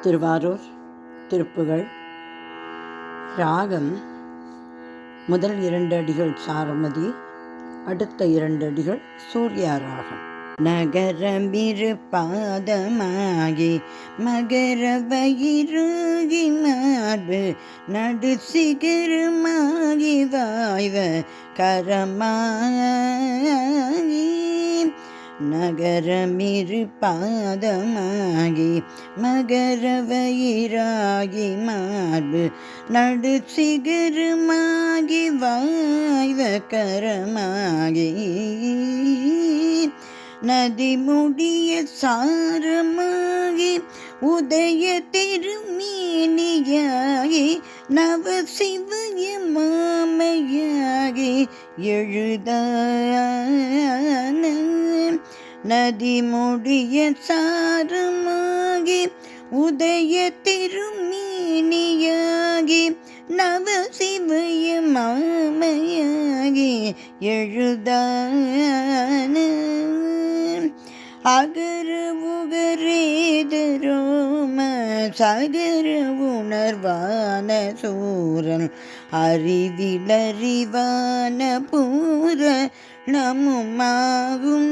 திருவாரூர் திருப்புகழ். ராகம் முதல் 2 அடிகள் சாரமதி, அடுத்த 2 அடிகள் சூர்யா ராகம். நகரமிரு பாதமாகி மகர வயிறுகி மார்பு நடு சிகரமாகி வாய்வ கரமாகி நகரமிரு பாதமாகி மகர வயிறாகி மார்பு நடு சிகரமாகி வாய்வ கரமாகி நதி முடிய சாரமாகி உதய திருமேனியாகி நவ சிவய மாமையாகி எழுதான நதி முடிய சாரமாகி உதய திருமேனியாகி நவ சிவய மாமையாகி எழுதான அகர உகரேதரோம சகர உணர்வான சூரன் அறிவிலறிவான பூர நமுமாகும்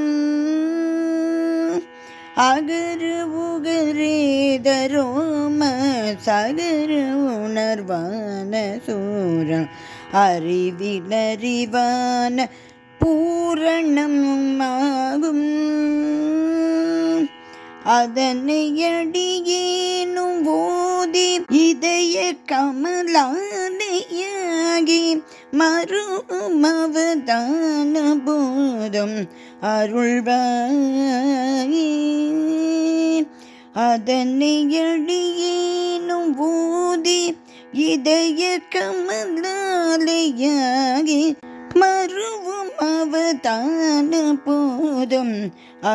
அகர உகரேதரோம சகர உணர்வான சூரன் அறிவிலறிவான பூரணமாகும் அதனை அடியேனும் ஓதி இதய கமலானையாகி மறுமவதான போதும் அருள்வாயி அதனை அடியேனும் ஓதி இதய கமலாலையாகி மறுவும் அவதான போதும்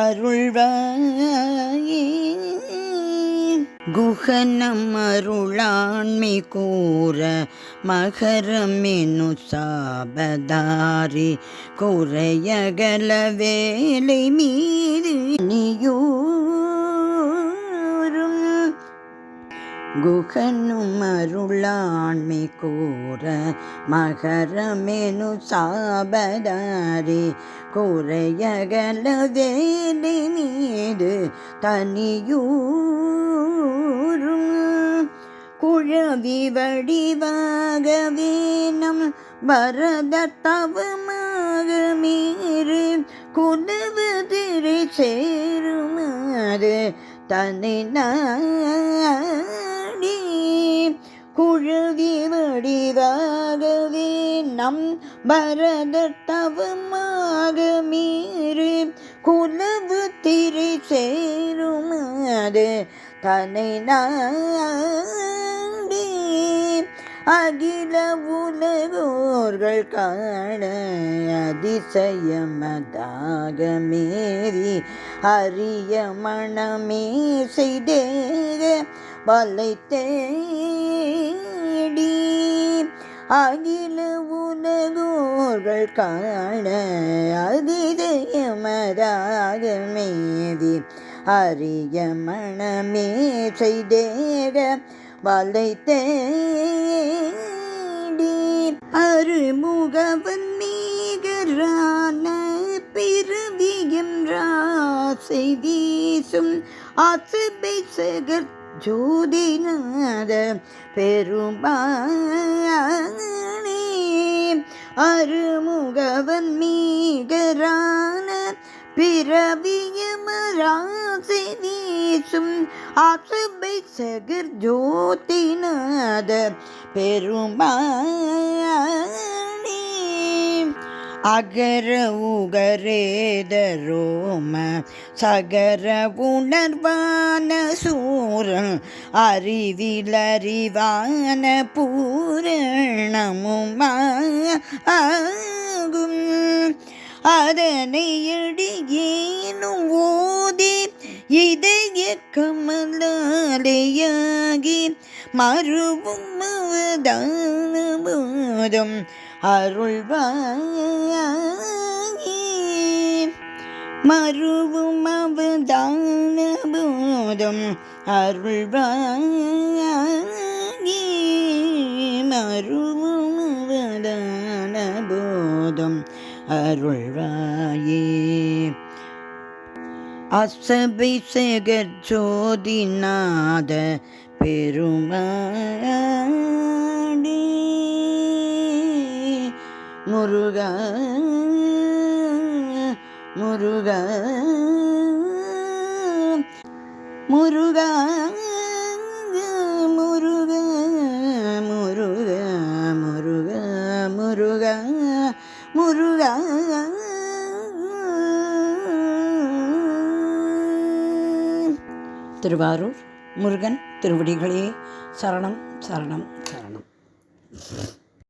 அருள்வாயே. குஹனம் அருளாண்மை கூற மகரமெனு சாபதாரி குறையகல வேலை மீது நீயூரும் குகனும் அருளாண்மை கூற மகரமெனு சாபதாரி குறையகல வேலை மீது தனியூரும் குழவி வடிவாகவே நம் பரத தவமாக மீறு குலவதிரை சேருமாறு தன்னை நாடி குழவி வடிவாகவே நம் பரத தவமாக மீறு குலவு திரை சேருமாறு தன்னை நாடி அகில உலகோர்கள் காண அதிசயமதாக மேவி அரிய மணமே செய்தேக வலை தேடி அகில உலகோர்கள் காண அதிசயமதாக மேவி அரிய மணமே செய்தேக வலை தேடி அருமுகவன் மீகரான பிறவியும் ராசை வீசும் ஆசபை சகர் ஜோதிநாத பெருமானே அருமுகவன் மீகரான பிறவியமராசை வீசும் ஆசபை சகர் ஜோதிநாத பெருமானே அகர உகரேத ரோம சகர உணர்வான சூரன் அறிவிலறிவான பூரணமுமாகும் அதனை அடியேனும் ஓதி இதய கமலாலையாகி மறுவும் அவதான போதும் அருள்வாயே. மறுவும் அவதான போதும் அருள்வாயே மறுவுவதான போதும் அருள்வாயே அசபை சேகர் ஜோதிநாத பெருமாளே முருகா முருகா முருகா முருகா முருகா முருகா முருகா முருகா. திருவாரூர் முருகன் திருவடிகளே சரணம் சரணம் சரணம்.